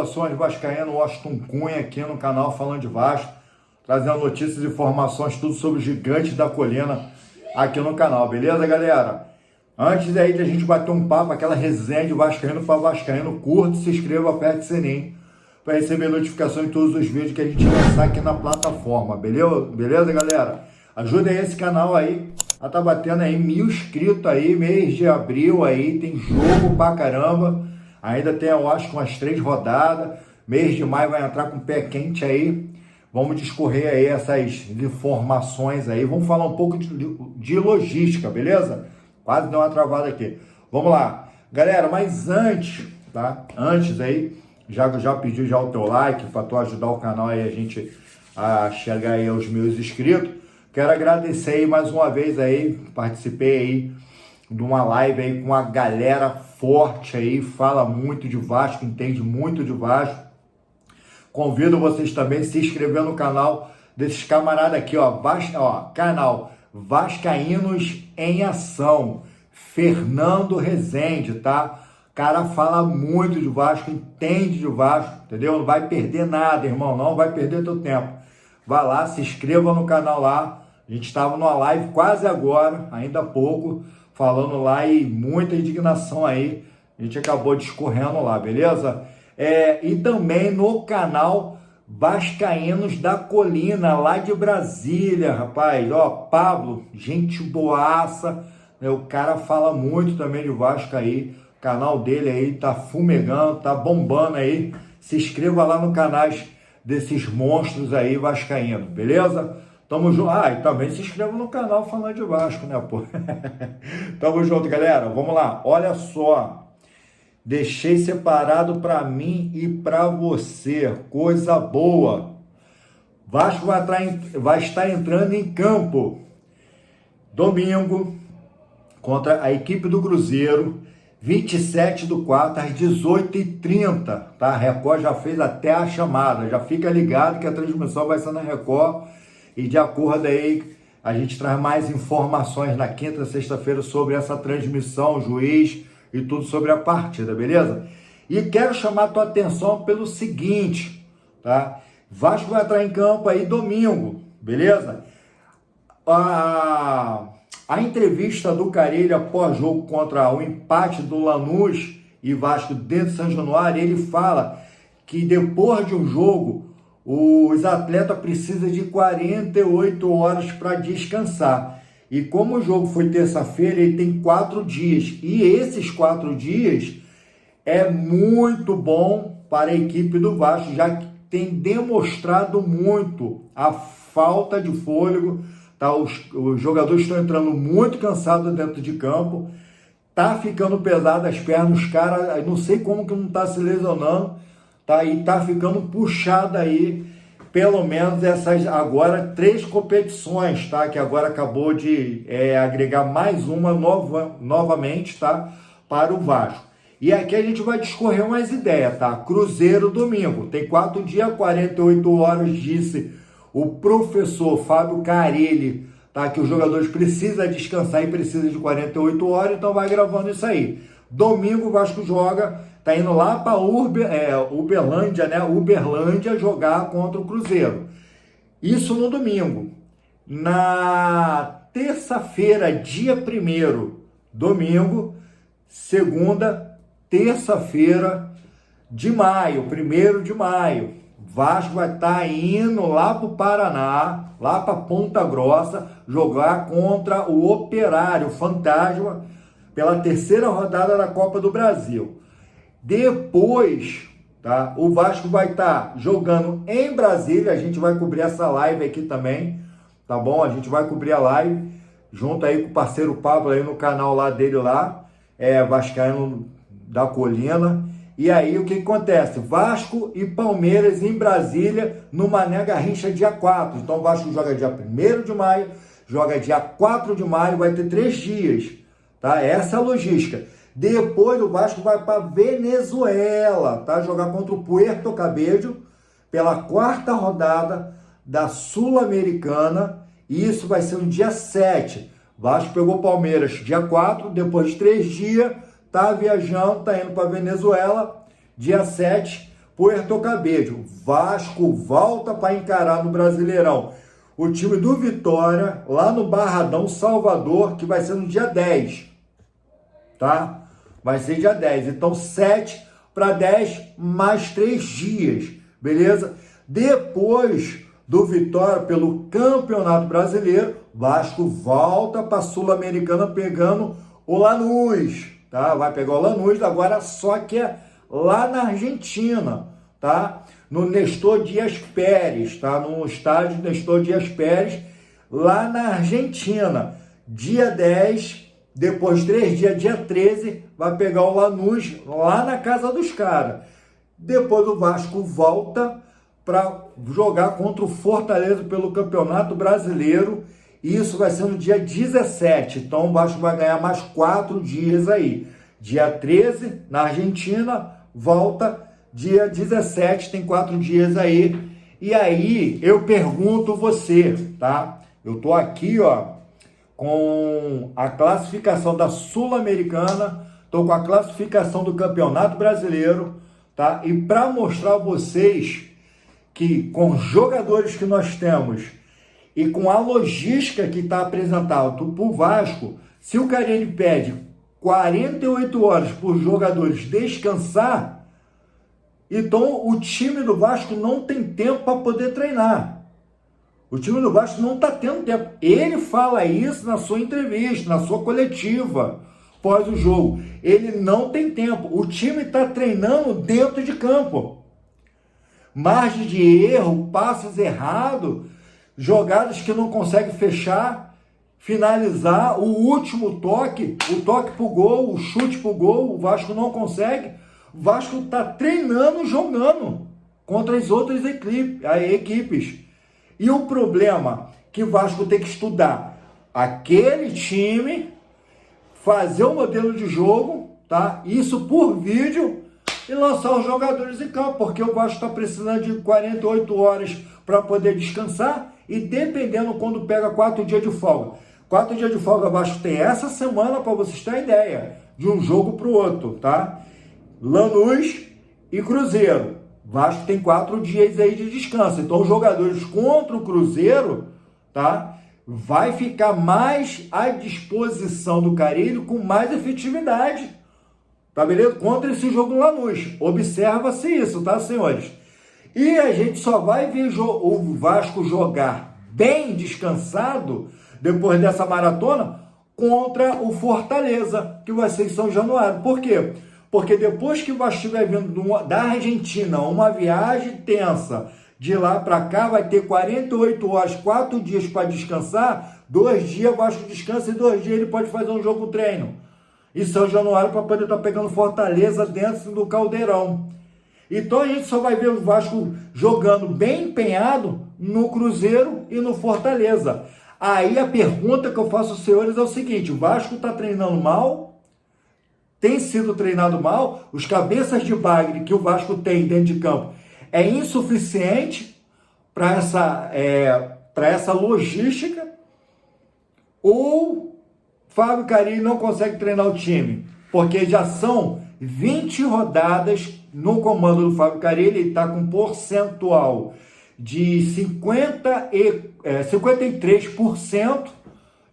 Saudações vascaíno, Washington Cunha aqui no canal Falando de Vasco, trazendo notícias e informações, tudo sobre os gigantes da colina aqui no canal, beleza, galera? Antes aí de a gente bater um papo, aquela resenha de vascaíno para vascaíno, curta, se inscreva, aperte o sininho para receber notificações de todos os vídeos que a gente lançar aqui na plataforma, beleza, galera? Ajuda aí esse canal aí a tá batendo aí 1000 inscritos aí, mês de abril aí, tem jogo pra caramba. Ainda tem, eu acho, umas 3 rodadas. Mês de maio vai entrar com o pé quente aí. Vamos discorrer aí essas informações aí. Vamos falar um pouco de logística, beleza? Quase deu uma travada aqui. Vamos lá. Galera, mas antes, tá? Antes aí, já pedi já o teu like para tu ajudar o canal aí, a gente a chegar aí aos 1000 inscritos. Quero agradecer aí mais uma vez aí. Participei aí de uma live aí com a galera forte aí, fala muito de Vasco, entende muito de Vasco. Convido vocês também a se inscrever no canal desses camaradas aqui, ó, canal Vascaínos em Ação, Fernando Rezende, tá? O cara fala muito de Vasco, entende de Vasco, entendeu? Não vai perder nada, irmão, não vai perder teu tempo. Vai lá, se inscreva no canal lá. A gente estava numa live quase agora, ainda há pouco, falando lá e muita indignação aí. A gente acabou discorrendo lá, beleza? E também no canal Vascaínos da Colina, lá de Brasília, rapaz. Ó, Pablo, gente boaça, né? O cara fala muito também de Vasco aí. O canal dele aí tá fumegando, tá bombando aí. Se inscreva lá no canal desses monstros aí vascaínos, beleza? Tamo junto. E também se inscreva no canal Falando de Vasco, né, pô? Tamo junto, galera. Vamos lá. Olha só. Deixei separado para mim e para você. Coisa boa. Vasco vai estar entrando em campo domingo contra a equipe do Cruzeiro, 27/4, às 18h30, tá? A Record já fez até a chamada. Já fica ligado que a transmissão vai ser na Record. E de acordo aí, a gente traz mais informações na quinta, sexta-feira sobre essa transmissão, juiz e tudo sobre a partida, beleza? E quero chamar a tua atenção pelo seguinte, tá? Vasco vai entrar em campo aí domingo, beleza? A entrevista do Carille após jogo contra o empate do Lanús e Vasco dentro de São Januário, ele fala que depois de um jogo, os atletas precisam de 48 horas para descansar. E como o jogo foi terça-feira, ele tem 4 dias. E esses 4 dias é muito bom para a equipe do Vasco, já que tem demonstrado muito a falta de fôlego. Tá? Os jogadores estão entrando muito cansados dentro de campo. Tá ficando pesado as pernas, os caras, não sei como que não tá se lesionando. Tá? E tá ficando puxado aí, pelo menos essas agora 3 competições, tá? Que agora acabou de agregar mais uma novamente, tá? Para o Vasco. E aqui a gente vai discorrer umas ideias, tá? Cruzeiro domingo, tem 4 dias, 48 horas, disse o professor Fábio Carille, tá? Que os jogadores precisam descansar e precisam de 48 horas, então vai gravando isso aí. Domingo o Vasco joga, tá indo lá para Uberlândia, né? Uberlândia jogar contra o Cruzeiro. Isso no domingo. Na terça-feira, dia 1º, domingo, segunda, terça-feira de maio, 1º de maio. Vasco vai estar indo lá para o Paraná, lá para Ponta Grossa, jogar contra o Operário Fantasma pela 3ª rodada da Copa do Brasil. Depois, tá? O Vasco vai estar jogando em Brasília. A gente vai cobrir essa live aqui também, tá bom? A gente vai cobrir a live junto aí com o parceiro Pablo aí no canal lá dele lá, Vascaíno da Colina. E aí o que acontece? Vasco e Palmeiras em Brasília no Mané Garrincha dia 4. Então o Vasco joga dia 1º de maio, joga dia 4 de maio, vai ter 3 dias, tá? Essa é a logística. Depois o Vasco vai para Venezuela, tá? Jogar contra o Puerto Cabello pela 4ª rodada da Sul-Americana. E isso vai ser no dia 7. Vasco pegou Palmeiras dia 4, depois de 3 dias, tá viajando, tá indo para Venezuela, dia 7, Puerto Cabello. Vasco volta para encarar no Brasileirão o time do Vitória, lá no Barradão, Salvador, que vai ser no dia 10, tá? Vai ser dia 10. Então, 7 para 10, mais 3 dias, beleza? Depois do Vitória, pelo Campeonato Brasileiro, Vasco volta para a Sul-Americana pegando o Lanús, tá? Vai pegar o Lanús, agora só que é lá na Argentina, tá? No Nestor Dias Pérez, tá? No estádio Nestor Dias Pérez, lá na Argentina. Dia 10, depois 3 dias, dia 13, vai pegar o Lanús lá na casa dos caras. Depois o Vasco volta para jogar contra o Fortaleza pelo Campeonato Brasileiro. E isso vai ser no dia 17. Então o Vasco vai ganhar mais 4 dias aí. Dia 13, na Argentina, volta. Dia 17, tem 4 dias aí. E aí, eu pergunto você, tá? Eu tô aqui, ó, com a classificação da Sul-Americana, tô com a classificação do Campeonato Brasileiro, tá? E para mostrar a vocês que com os jogadores que nós temos e com a logística que está apresentada para o Vasco, se o Carille pede 48 horas para os jogadores descansar, então o time do Vasco não tem tempo para poder treinar. O time do Vasco não está tendo tempo. Ele fala isso na sua entrevista, na sua coletiva, pós o jogo. Ele não tem tempo. O time está treinando dentro de campo. Margem de erro, passes errados, jogadas que não consegue fechar, finalizar, o último toque, o toque pro gol, o chute pro gol, o Vasco não consegue. O Vasco está treinando, jogando contra as outras equipes. E o problema que o Vasco tem que estudar aquele time, fazer o modelo de jogo, tá? Isso por vídeo e lançar os jogadores em campo, porque o Vasco está precisando de 48 horas para poder descansar e dependendo quando pega 4 dias de folga. 4 dias de folga o Vasco tem essa semana, para vocês terem ideia, de um jogo para o outro, tá? Lanús e Cruzeiro. Vasco tem 4 dias aí de descanso. Então, os jogadores contra o Cruzeiro, tá? Vai ficar mais à disposição do Carille com mais efetividade. Tá beleza? Contra esse jogo no Lanús. Observa-se isso, tá, senhores? E a gente só vai ver o Vasco jogar bem descansado depois dessa maratona contra o Fortaleza, que vai ser em São Januário. Por quê? Porque depois que o Vasco estiver vindo da Argentina, uma viagem tensa, de lá para cá vai ter 48 horas, 4 dias para descansar, 2 dias o Vasco descansa e 2 dias ele pode fazer um jogo treino. Em São Januário para poder estar pegando Fortaleza dentro do Caldeirão. Então a gente só vai ver o Vasco jogando bem empenhado no Cruzeiro e no Fortaleza. Aí a pergunta que eu faço aos senhores é o seguinte: o Vasco está treinando mal? Tem sido treinado mal? Os cabeças de bagre que o Vasco tem dentro de campo é insuficiente para essa logística? Ou Fábio Carille não consegue treinar o time? Porque já são 20 rodadas no comando do Fábio Carille, ele está com um percentual de 53%,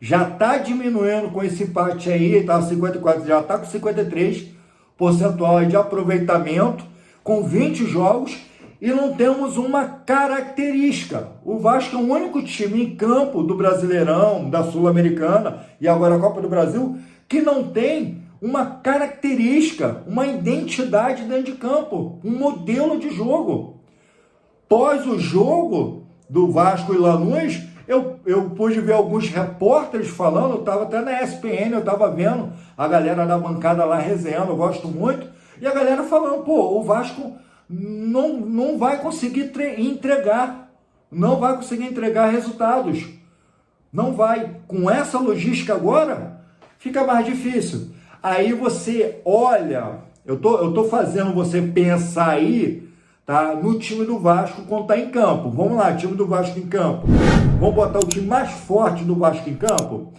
já está diminuindo com esse empate aí, estava 54, já está com 53% de aproveitamento, com 20 jogos, e não temos uma característica. O Vasco é o único time em campo do Brasileirão, da Sul-Americana e agora a Copa do Brasil, que não tem uma característica, uma identidade dentro de campo, um modelo de jogo. Pós o jogo do Vasco e Lanús, eu pude ver alguns repórteres falando, eu estava até na ESPN, eu estava vendo a galera da bancada lá resenhando, eu gosto muito, e a galera falando, o Vasco não vai conseguir entregar, não vai conseguir entregar resultados, não vai. Com essa logística agora, fica mais difícil. Aí você olha, eu tô fazendo você pensar aí, tá, no time do Vasco quando tá em campo. Vamos lá, time do Vasco em campo. Vamos botar o time mais forte do Vasco em campo.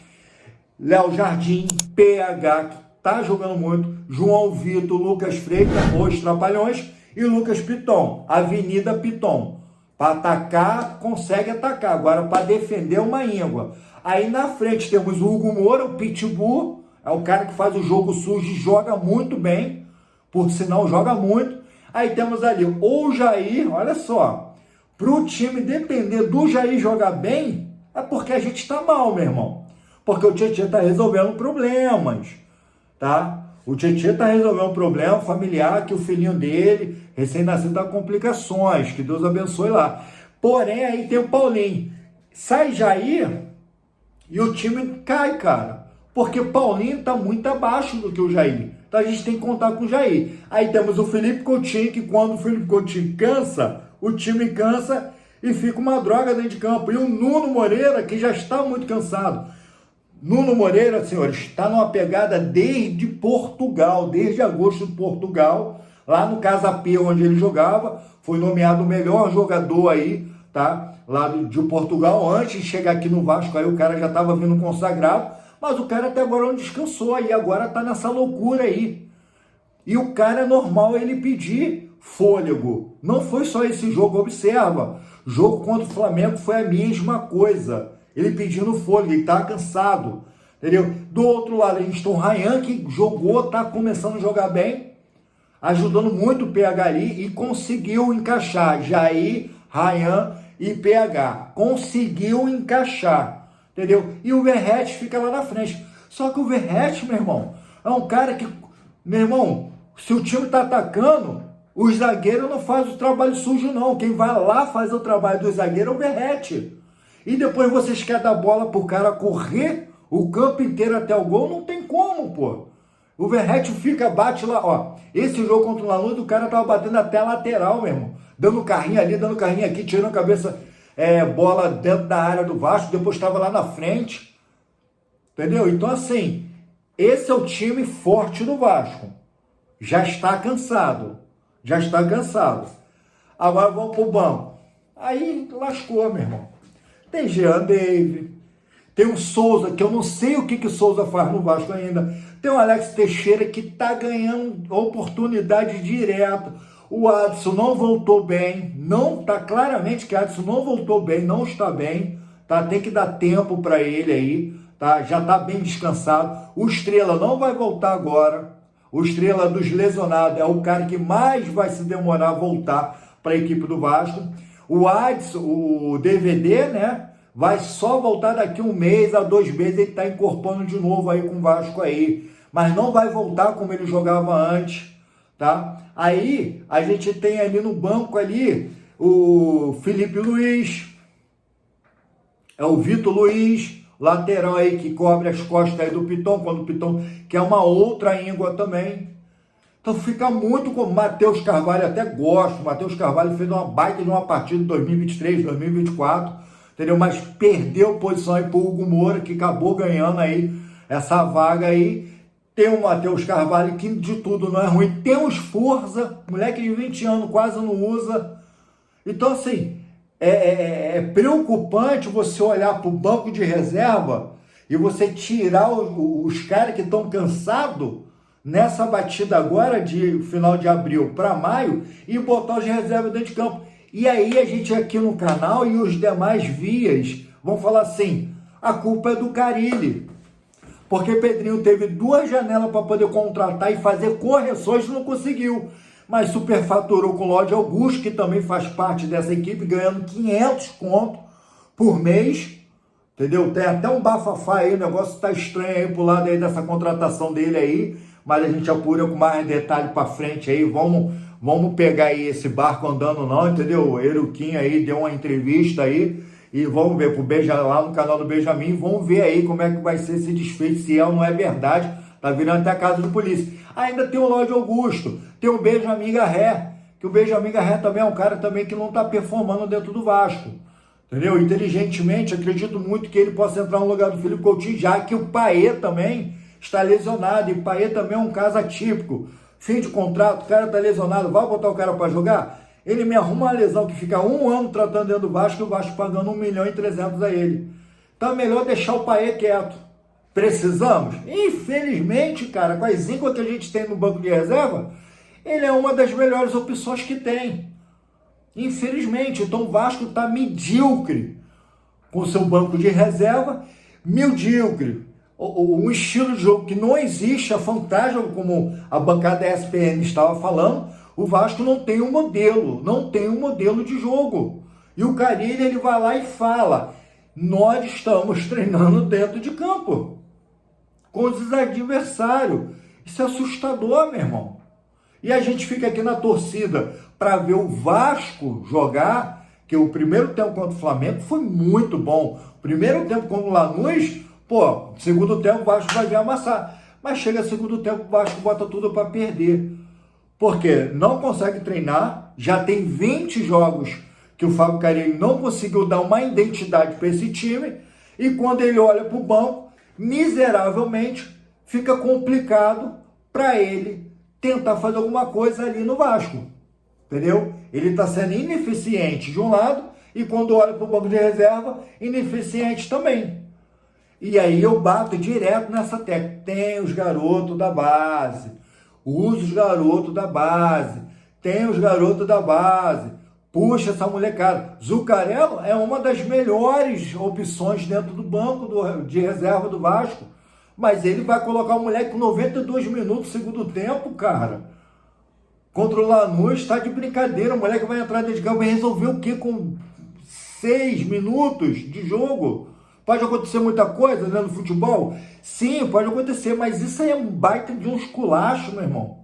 Léo Jardim, PH, que tá jogando muito, João Vitor, Lucas Freitas, os Trapalhões, e Lucas Piton, Avenida Piton. Para atacar, consegue atacar. Agora, para defender, é uma íngua. Aí na frente temos o Hugo Moura, o Pitbull, é o cara que faz o jogo sujo e joga muito bem, por sinal joga muito. Aí temos ali o Jair, olha só, para o time depender do Jair jogar bem, é porque a gente está mal, meu irmão. Porque o Tietchan está resolvendo problemas, tá? O Tietchan está resolvendo um problema familiar que o filhinho dele, recém-nascido, está com complicações, que Deus abençoe lá. Porém, aí tem o Paulinho. Sai Jair e o time cai, cara. Porque o Paulinho está muito abaixo do que o Jair. Então a gente tem que contar com o Jair. Aí temos o Felipe Coutinho, que quando o Felipe Coutinho cansa, o time cansa e fica uma droga dentro de campo. E o Nuno Moreira, que já está muito cansado. Nuno Moreira, senhores, está numa pegada desde Portugal, desde agosto de Portugal, lá no Casa Pia, onde ele jogava, foi nomeado o melhor jogador aí, tá? Lá de Portugal, antes de chegar aqui no Vasco, aí o cara já estava vindo consagrado, mas o cara até agora não descansou, aí agora tá nessa loucura aí. E o cara é normal ele pedir fôlego. Não foi só esse jogo, observa. Jogo contra o Flamengo foi a mesma coisa. Ele pedindo fôlego, ele tá cansado, entendeu? Do outro lado, a gente tem o Ryan, que jogou, tá começando a jogar bem, ajudando muito o PH ali e conseguiu encaixar. Jair, Ryan e PH. Conseguiu encaixar, entendeu? E o Verratti fica lá na frente. Só que o Verratti, meu irmão, é um cara que, meu irmão, se o time tá atacando, os zagueiros não fazem o trabalho sujo, não. Quem vai lá fazer o trabalho do zagueiro é o Verratti. E depois vocês querem dar bola pro cara correr o campo inteiro até o gol, não tem como, pô. O Verratti bate lá, ó. Esse jogo contra o Lanús, o cara tava batendo até a lateral, meu irmão. Dando carrinho ali, dando carrinho aqui, tirando a cabeça, bola dentro da área do Vasco, depois estava lá na frente. Entendeu? Então, assim, esse é o time forte do Vasco. Já está cansado. Já está cansado. Agora vamos pro banco. Aí lascou, meu irmão. Tem Jean David, tem o Souza, que eu não sei o que o Souza faz no Vasco ainda. Tem o Alex Teixeira, que tá ganhando oportunidade direto. O Adson não voltou bem, não tá claramente que o Adson não voltou bem, não está bem, tá? Tem que dar tempo para ele aí, tá? Já tá bem descansado. O Estrela não vai voltar agora. O Estrela dos lesionados é o cara que mais vai se demorar a voltar para a equipe do Vasco. O Adson, o DVD, né? Vai só voltar daqui 1 mês a 2 meses, ele tá incorporando de novo aí com o Vasco aí. Mas não vai voltar como ele jogava antes, tá? Aí a gente tem ali no banco ali o Felipe Luiz, é o Vitor Luiz, lateral aí que cobre as costas aí do Piton, quando o Piton, que é uma outra íngua também. Então fica muito com Matheus Carvalho, até gosto. Matheus Carvalho fez uma baita de uma partida em 2023, 2024, entendeu? Mas perdeu posição aí pro Hugo Moura, que acabou ganhando aí essa vaga aí. Tem o Matheus Carvalho, que de tudo não é ruim. Tem o Esforza, moleque de 20 anos, quase não usa. Então, assim, é preocupante você olhar pro banco de reserva e você tirar os caras que estão cansados nessa batida agora de final de abril para maio e botar os reservas dentro de campo. E aí a gente aqui no canal e os demais vias vão falar assim, a culpa é do Carille, porque Pedrinho teve 2 janelas para poder contratar e fazer correções e não conseguiu, mas superfaturou com o Lorde Augusto, que também faz parte dessa equipe, ganhando 500 conto por mês, entendeu? Tem até um bafafá aí, o negócio tá estranho aí pro lado aí dessa contratação dele aí, mas a gente apura com mais detalhe para frente aí, vamos pegar aí esse barco andando não, entendeu? O Eruquinho aí deu uma entrevista aí e vamos ver lá no canal do Benjamin, vamos ver aí como é que vai ser esse desfecho, se é ou não é verdade, tá virando até a casa de polícia. Ainda tem o Lorde Augusto, tem o Benjamin Garré, que o Benjamin Garré também é um cara também que não tá performando dentro do Vasco, entendeu? Inteligentemente, acredito muito que ele possa entrar no lugar do Felipe Coutinho, já que o Paê também está lesionado, e o Paê também é um caso atípico. Fim de contrato, o cara está lesionado, vai botar o cara para jogar? Ele me arruma uma lesão que fica 1 ano tratando dentro do Vasco e o Vasco pagando 1.300.000 a ele. Então é melhor deixar o Paê quieto. Precisamos? Infelizmente, cara, com as ínguas que a gente tem no banco de reserva, ele é uma das melhores opções que tem. Infelizmente, então o Vasco está medíocre com seu banco de reserva, medíocre. Um estilo de jogo que não existe, a fantasma, como a bancada ESPN estava falando, o Vasco não tem um modelo de jogo. E o Carille, ele vai lá e fala, nós estamos treinando dentro de campo, com os adversários. Isso é assustador, meu irmão. E a gente fica aqui na torcida para ver o Vasco jogar, que o primeiro tempo contra o Flamengo foi muito bom. O primeiro tempo contra o Lanús, segundo tempo o Vasco vai vir amassar. Mas chega segundo tempo, o Vasco bota tudo para perder. Porque não consegue treinar, já tem 20 jogos que o Fábio Carille não conseguiu dar uma identidade para esse time, e quando ele olha para o banco, miseravelmente, fica complicado para ele tentar fazer alguma coisa ali no Vasco, entendeu? Ele está sendo ineficiente de um lado, e quando olha para o banco de reserva, ineficiente também. E aí eu bato direto nessa tecla. Tem os garotos da base, usa os garotos da base, tem os garotos da base, puxa essa molecada. Zucarello é uma das melhores opções dentro do banco de reserva do Vasco, mas ele vai colocar o moleque com 92 minutos segundo tempo, cara. Contra o Lanús, tá de brincadeira. O moleque vai entrar dentro de campo e resolver o quê com 6 minutos de jogo? Pode acontecer muita coisa, né, no futebol? Sim, pode acontecer, mas isso aí é um baita de um esculacho, meu irmão.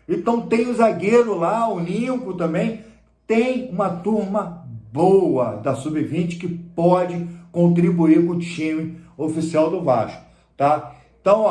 Então tem o zagueiro lá, o Lincoln também. Tem uma turma boa da Sub-20 que pode contribuir com o time oficial do Vasco, tá? Então,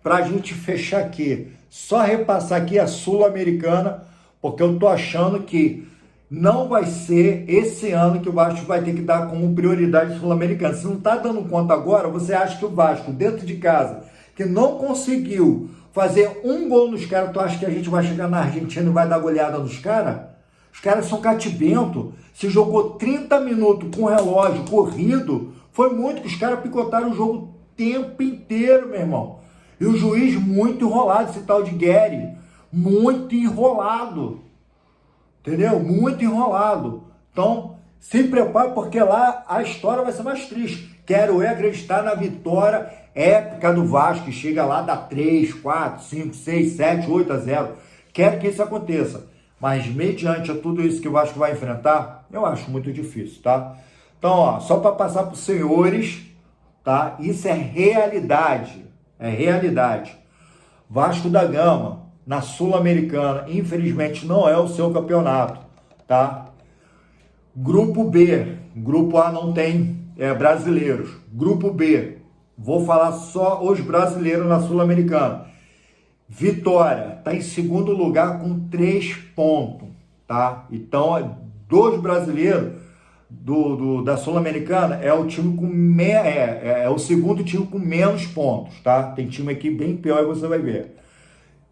pra gente fechar aqui, só repassar aqui a Sul-Americana, porque eu tô achando que não vai ser esse ano que o Vasco vai ter que dar como prioridade Sul-Americana. Se não tá dando conta agora, você acha que o Vasco, dentro de casa, que não conseguiu fazer um gol nos caras, tu acha que a gente vai chegar na Argentina e vai dar goleada nos caras? Os caras são catibento. Se jogou 30 minutos com o relógio corrido, foi muito que os caras picotaram o jogo o tempo inteiro, meu irmão. E o juiz muito enrolado, esse tal de Guerri, muito enrolado. Entendeu? Muito enrolado. Então, se prepare, porque lá a história vai ser mais triste. Quero acreditar na vitória épica do Vasco, que chega lá, dá 3, 4, 5, 6, 7, 8-0. Quero que isso aconteça. Mas, mediante tudo isso que o Vasco vai enfrentar, eu acho muito difícil, tá? Então, só para passar para os senhores, tá? Isso é realidade. É realidade. Vasco da Gama, na Sul-Americana, infelizmente não é o seu campeonato, tá? Grupo B, Grupo A não tem brasileiros. Grupo B, vou falar só os brasileiros na Sul-Americana. Vitória está em segundo lugar com 3 pontos, tá? Então, dos brasileiros da Sul-Americana é o time com o segundo time com menos pontos, tá? Tem time aqui bem pior e você vai ver.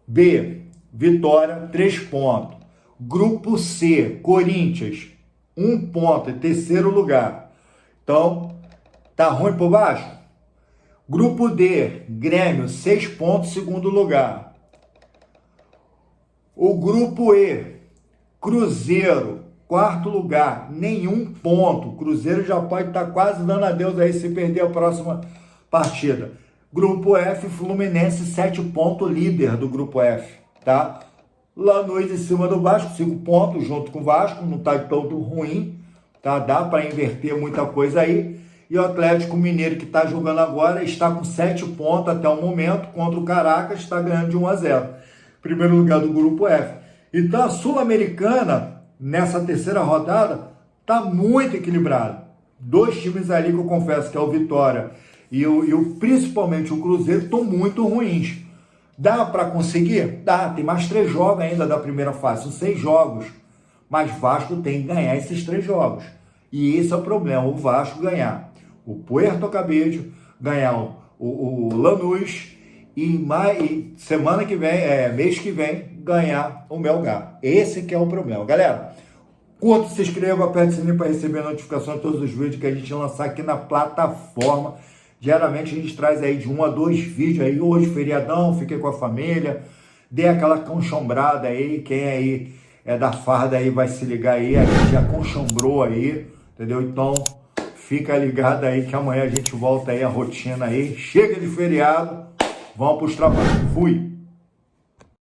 B, Vitória, 3 pontos. Grupo C, Corinthians, 1 ponto, em terceiro lugar. Então, tá ruim por baixo? Grupo D, Grêmio, 6 pontos, segundo lugar. O grupo E, Cruzeiro, quarto lugar, nenhum ponto. O Cruzeiro já pode estar quase dando adeus aí se perder a próxima partida. Grupo F, Fluminense, 7 pontos, líder do grupo F, tá? Lanús em cima do Vasco, 5 pontos, junto com o Vasco, não está todo ruim, tá? Dá para inverter muita coisa aí. E o Atlético Mineiro, que está jogando agora, está com 7 pontos até o momento, contra o Caracas, está ganhando de 1-0. Primeiro lugar do grupo F. Então a Sul-Americana, nessa terceira rodada, está muito equilibrada. 2 times ali que eu confesso que é o Vitória e principalmente o Cruzeiro estão muito ruins. Dá para conseguir? Dá, tem mais 3 jogos ainda da primeira fase, são 6 jogos. Mas Vasco tem que ganhar esses 3 jogos. E esse é o problema, o Vasco ganhar o Puerto Cabello, ganhar o Lanús e semana que vem, mês que vem, ganhar o Melgar. Esse que é o problema. Galera, curta, se inscreva, aperte o sininho para receber notificações de todos os vídeos que a gente lançar aqui na plataforma. Diariamente a gente traz aí de 1 a 2 vídeos aí. Hoje, feriadão, fiquei com a família, dê aquela conchombrada aí, quem aí é da farda aí vai se ligar aí, a gente já conchombrou aí, entendeu? Então, fica ligado aí que amanhã a gente volta aí a rotina aí, chega de feriado, vamos para os trabalhos. Fui!